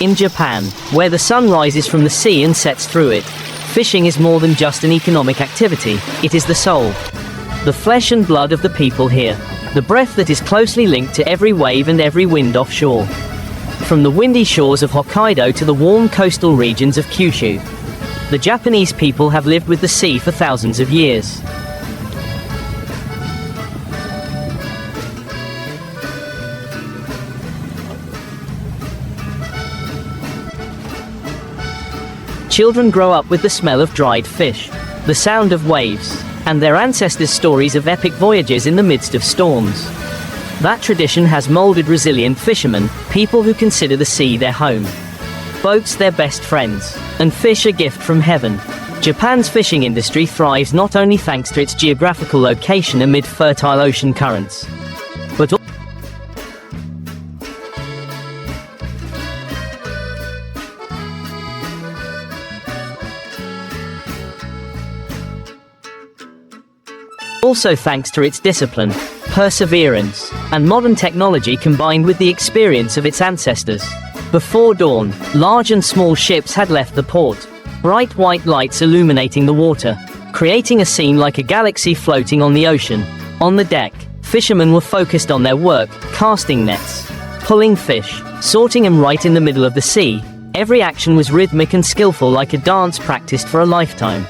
In Japan, where the sun rises from the sea and sets through it, fishing is more than just an economic activity, it is the soul. The flesh and blood of the people here. The breath that is closely linked to every wave and every wind offshore. From the windy shores of Hokkaido to the warm coastal regions of Kyushu, the Japanese people have lived with the sea for thousands of years. Children grow up with the smell of dried fish, the sound of waves, and their ancestors' stories of epic voyages in the midst of storms. That tradition has molded resilient fishermen, people who consider the sea their home. Boats their best friends, and fish a gift from heaven. Japan's fishing industry thrives not only thanks to its geographical location amid fertile ocean currents, but also thanks to its discipline, perseverance, and modern technology combined with the experience of its ancestors. Before dawn, large and small ships had left the port, bright white lights illuminating the water, creating a scene like a galaxy floating on the ocean. On the deck, fishermen were focused on their work, casting nets, pulling fish, sorting them right in the middle of the sea. Every action was rhythmic and skillful, like a dance practiced for a lifetime.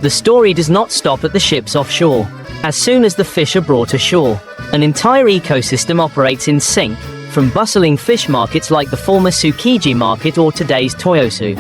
The story does not stop at the ships offshore. As soon as the fish are brought ashore, an entire ecosystem operates in sync, from bustling fish markets like the former Tsukiji market or today's Toyosu.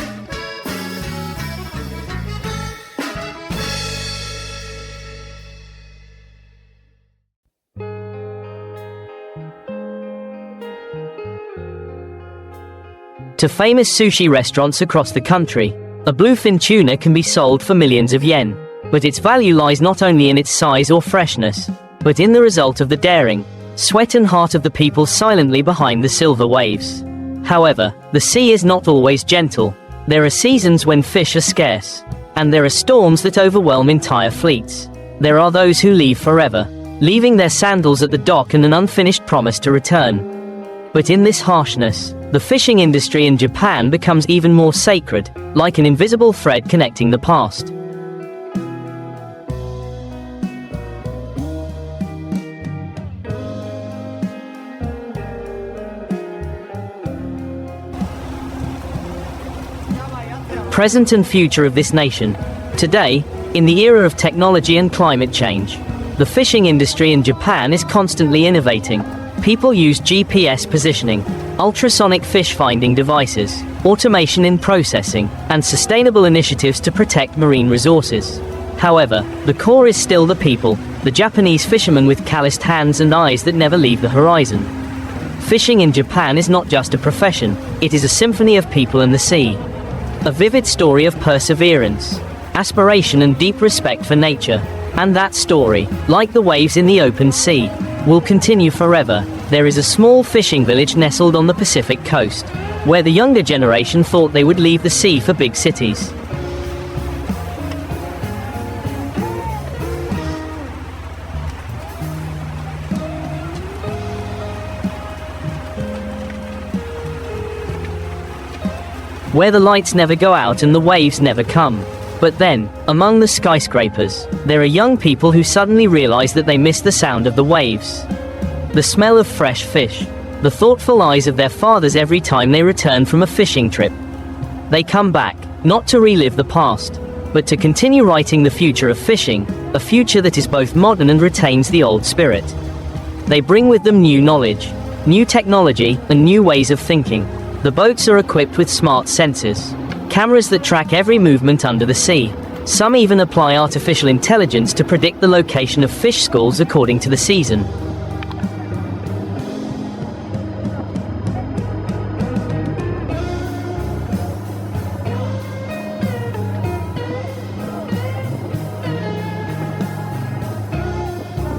To famous sushi restaurants across the country, a bluefin tuna can be sold for millions of yen, but its value lies not only in its size or freshness, but in the result of the daring, sweat and heart of the people silently behind the silver waves. However, the sea is not always gentle. There are seasons when fish are scarce, and there are storms that overwhelm entire fleets. There are those who leave forever, leaving their sandals at the dock and an unfinished promise to return. But in this harshness, the fishing industry in Japan becomes even more sacred, like an invisible thread connecting the past. Present and future of this nation. Today, in the era of technology and climate change, the fishing industry in Japan is constantly innovating. People use GPS positioning, ultrasonic fish finding devices, automation in processing, and sustainable initiatives to protect marine resources. However, the core is still the people, the Japanese fishermen with calloused hands and eyes that never leave the horizon. Fishing in Japan is not just a profession, it is a symphony of people and the sea. A vivid story of perseverance, aspiration and deep respect for nature. And that story, like the waves in the open sea, will continue forever. There is a small fishing village nestled on the Pacific coast, where the younger generation thought they would leave the sea for big cities. Where the lights never go out and the waves never come. But then, among the skyscrapers, there are young people who suddenly realize that they miss the sound of the waves, the smell of fresh fish, the thoughtful eyes of their fathers every time they return from a fishing trip. They come back, not to relive the past, but to continue writing the future of fishing, a future that is both modern and retains the old spirit. They bring with them new knowledge, new technology, and new ways of thinking. The boats are equipped with smart sensors, cameras that track every movement under the sea. Some even apply artificial intelligence to predict the location of fish schools according to the season.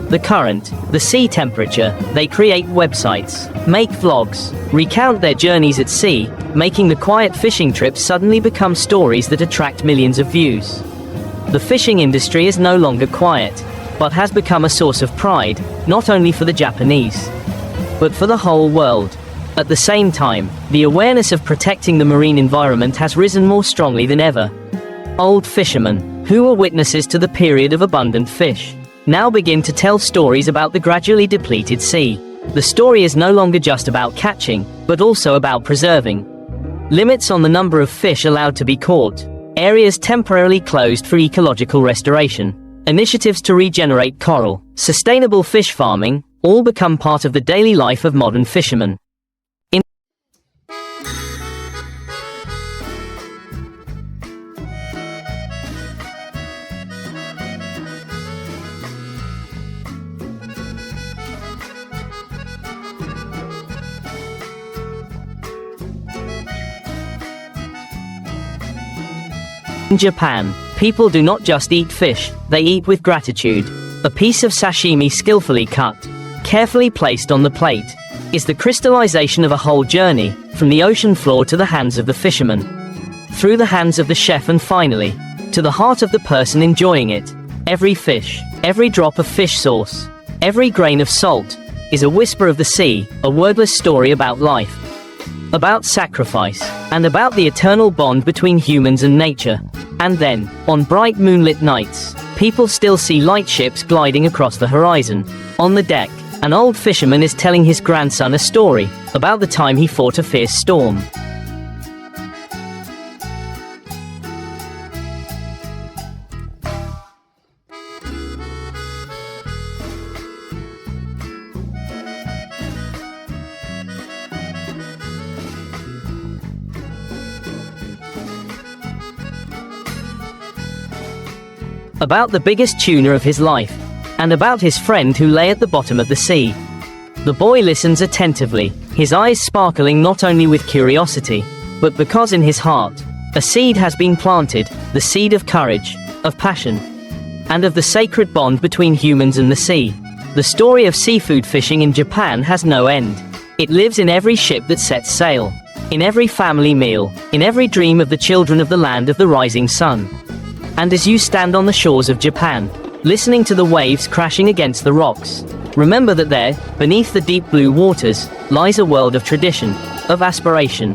The current, the sea temperature, they create websites, make vlogs, recount their journeys at sea, making the quiet fishing trips suddenly become stories that attract millions of views. The fishing industry is no longer quiet, but has become a source of pride, not only for the Japanese, but for the whole world. At the same time, the awareness of protecting the marine environment has risen more strongly than ever. Old fishermen, who were witnesses to the period of abundant fish, now begin to tell stories about the gradually depleted sea. The story is no longer just about catching, but also about preserving. Limits on the number of fish allowed to be caught, areas temporarily closed for ecological restoration, initiatives to regenerate coral, sustainable fish farming, all become part of the daily life of modern fishermen. In Japan, people do not just eat fish, they eat with gratitude. A piece of sashimi skillfully cut, carefully placed on the plate, is the crystallization of a whole journey, from the ocean floor to the hands of the fisherman, through the hands of the chef and finally, to the heart of the person enjoying it. Every fish, every drop of fish sauce, every grain of salt, is a whisper of the sea, a wordless story about life, about sacrifice, and about the eternal bond between humans and nature. And then, on bright moonlit nights, people still see lightships gliding across the horizon. On the deck, an old fisherman is telling his grandson a story about the time he fought a fierce storm. About the biggest tuna of his life, and about his friend who lay at the bottom of the sea. The boy listens attentively, his eyes sparkling not only with curiosity, but because in his heart, a seed has been planted, the seed of courage, of passion, and of the sacred bond between humans and the sea. The story of seafood fishing in Japan has no end. It lives in every ship that sets sail, in every family meal, in every dream of the children of the land of the rising sun. And as you stand on the shores of Japan, listening to the waves crashing against the rocks, remember that there, beneath the deep blue waters, lies a world of tradition, of aspiration,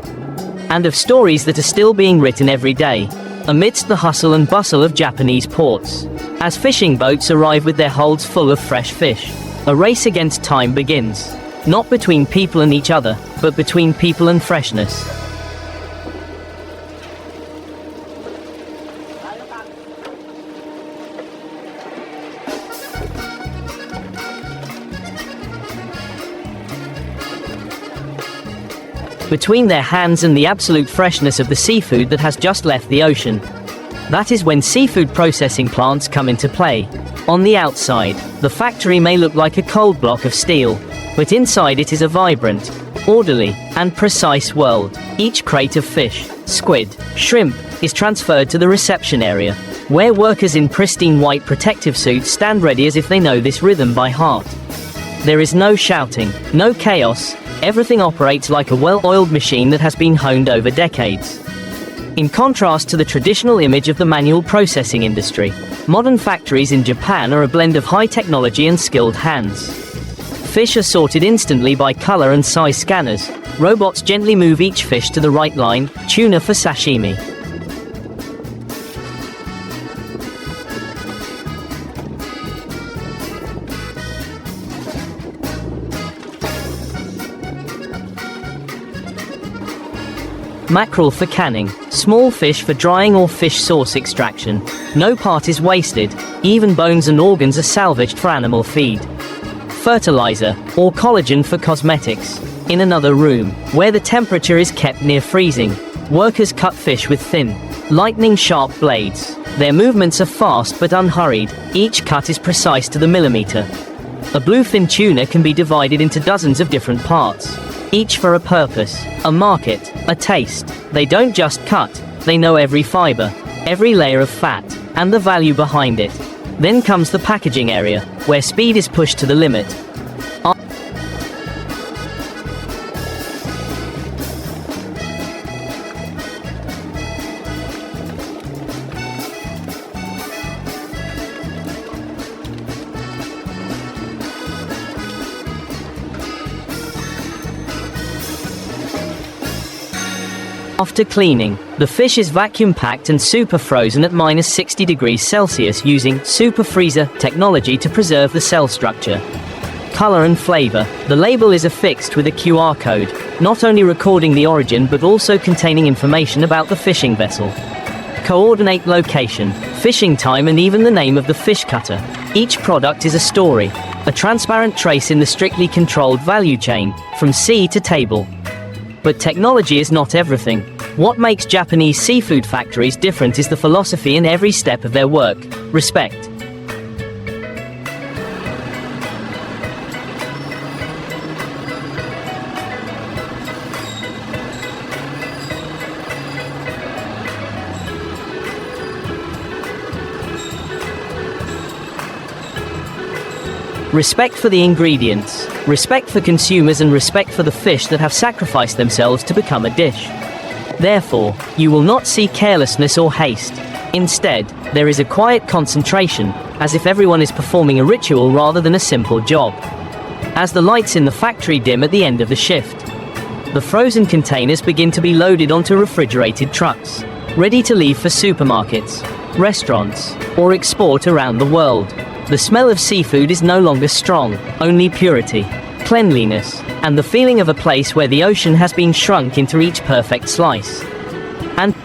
and of stories that are still being written every day, amidst the hustle and bustle of Japanese ports. As fishing boats arrive with their holds full of fresh fish, a race against time begins, not between people and each other, but between people and freshness. Between their hands and the absolute freshness of the seafood that has just left the ocean. That is when seafood processing plants come into play. On the outside, the factory may look like a cold block of steel, but inside it is a vibrant, orderly, and precise world. Each crate of fish, squid, shrimp, is transferred to the reception area, where workers in pristine white protective suits stand ready as if they know this rhythm by heart. There is no shouting, no chaos. Everything operates like a well-oiled machine that has been honed over decades. In contrast to the traditional image of the manual processing industry, modern factories in Japan are a blend of high technology and skilled hands. Fish are sorted instantly by color and size scanners. Robots gently move each fish to the right line, tuna for sashimi. Mackerel for canning, small fish for drying or fish sauce extraction. No part is wasted, even bones and organs are salvaged for animal feed. Fertilizer, or collagen for cosmetics. In another room, where the temperature is kept near freezing, workers cut fish with thin, lightning-sharp blades. Their movements are fast but unhurried, each cut is precise to the millimeter. A bluefin tuna can be divided into dozens of different parts, each for a purpose, a market, a taste. They don't just cut, they know every fiber, every layer of fat, and the value behind it. Then comes the packaging area, where speed is pushed to the limit. After cleaning, the fish is vacuum-packed and super frozen at -60 degrees Celsius using super freezer technology to preserve the cell structure, color and flavor. The label is affixed with a QR code, not only recording the origin but also containing information about the fishing vessel, coordinate location, fishing time and even the name of the fish cutter. Each product is a story, a transparent trace in the strictly controlled value chain, from sea to table. But technology is not everything. What makes Japanese seafood factories different is the philosophy in every step of their work: respect. Respect for the ingredients, respect for consumers and respect for the fish that have sacrificed themselves to become a dish. Therefore, you will not see carelessness or haste. Instead, there is a quiet concentration, as if everyone is performing a ritual rather than a simple job. As the lights in the factory dim at the end of the shift, the frozen containers begin to be loaded onto refrigerated trucks, ready to leave for supermarkets, restaurants, or export around the world. The smell of seafood is no longer strong, only purity, cleanliness, and the feeling of a place where the ocean has been shrunk into each perfect slice. And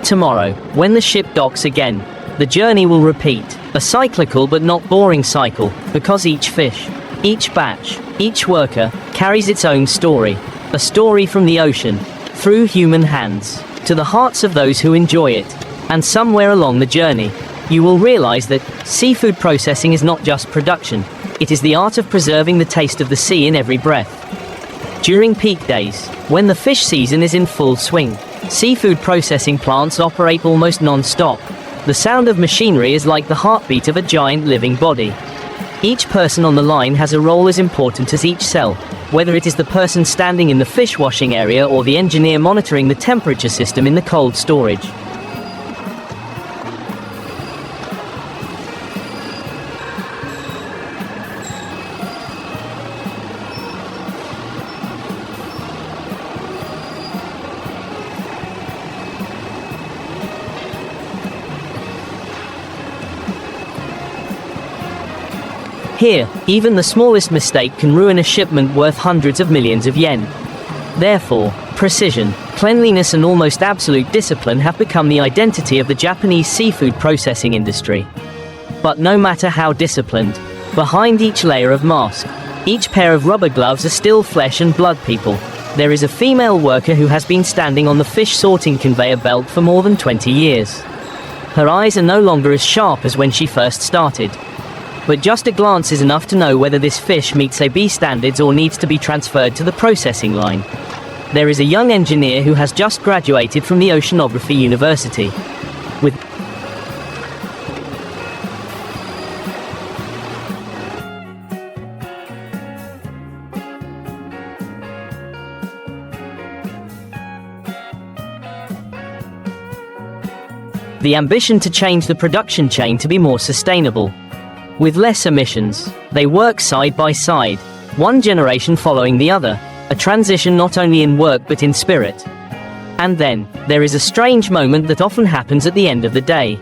tomorrow, when the ship docks again, the journey will repeat, a cyclical but not boring cycle, because each fish, each batch, each worker, carries its own story, a story from the ocean, through human hands, to the hearts of those who enjoy it. And somewhere along the journey, you will realize that seafood processing is not just production, it is the art of preserving the taste of the sea in every breath. During peak days, when the fish season is in full swing, seafood processing plants operate almost non-stop. The sound of machinery is like the heartbeat of a giant living body. Each person on the line has a role as important as each cell, whether it is the person standing in the fish washing area or the engineer monitoring the temperature system in the cold storage. Here, even the smallest mistake can ruin a shipment worth hundreds of millions of yen. Therefore, precision, cleanliness and almost absolute discipline have become the identity of the Japanese seafood processing industry. But no matter how disciplined, behind each layer of mask, each pair of rubber gloves are still flesh and blood people. There is a female worker who has been standing on the fish sorting conveyor belt for more than 20 years. Her eyes are no longer as sharp as when she first started. But just a glance is enough to know whether this fish meets AB standards or needs to be transferred to the processing line. There is a young engineer who has just graduated from the Oceanography University. With the ambition to change the production chain to be more sustainable. With less emissions, they work side by side, one generation following the other, a transition not only in work but in spirit. And then, there is a strange moment that often happens at the end of the day.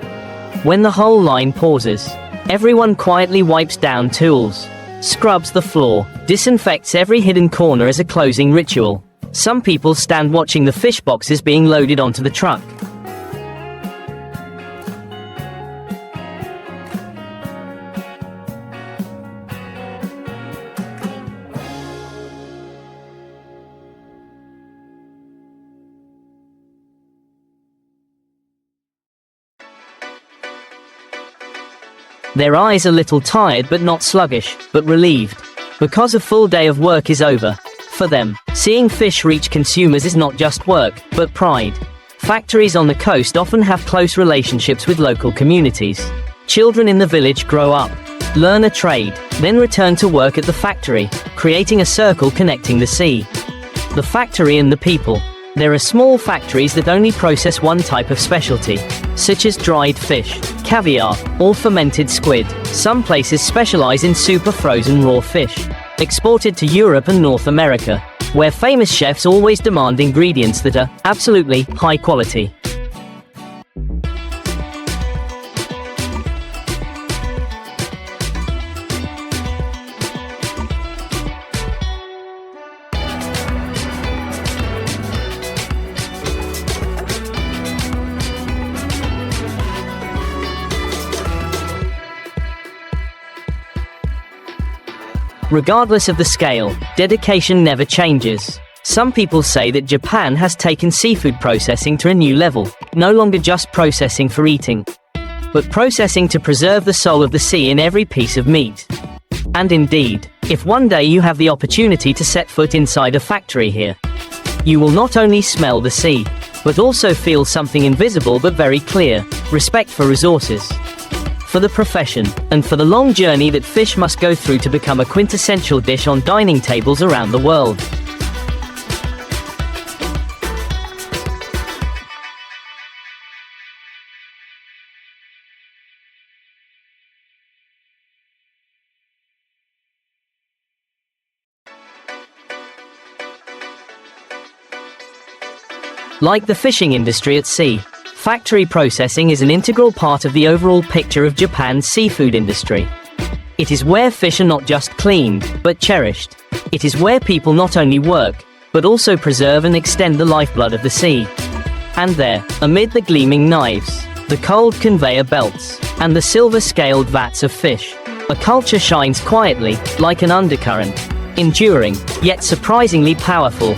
When the whole line pauses, everyone quietly wipes down tools, scrubs the floor, disinfects every hidden corner as a closing ritual. Some people stand watching the fish boxes being loaded onto the truck. Their eyes a little tired but not sluggish, but relieved. Because a full day of work is over. For them, seeing fish reach consumers is not just work, but pride. Factories on the coast often have close relationships with local communities. Children in the village grow up, learn a trade, then return to work at the factory, creating a circle connecting the sea. The factory and the people. There are small factories that only process one type of specialty, such as dried fish, caviar, or fermented squid. Some places specialize in super frozen raw fish, exported to Europe and North America, where famous chefs always demand ingredients that are absolutely high quality. Regardless of the scale, dedication never changes. Some people say that Japan has taken seafood processing to a new level, no longer just processing for eating, but processing to preserve the soul of the sea in every piece of meat. And indeed, if one day you have the opportunity to set foot inside a factory here, you will not only smell the sea, but also feel something invisible but very clear: respect for resources, for the profession, and for the long journey that fish must go through to become a quintessential dish on dining tables around the world. Like the fishing industry at sea, factory processing is an integral part of the overall picture of Japan's seafood industry. It is where fish are not just cleaned, but cherished. It is where people not only work, but also preserve and extend the lifeblood of the sea. And there, amid the gleaming knives, the cold conveyor belts, and the silver-scaled vats of fish, a culture shines quietly, like an undercurrent, enduring, yet surprisingly powerful.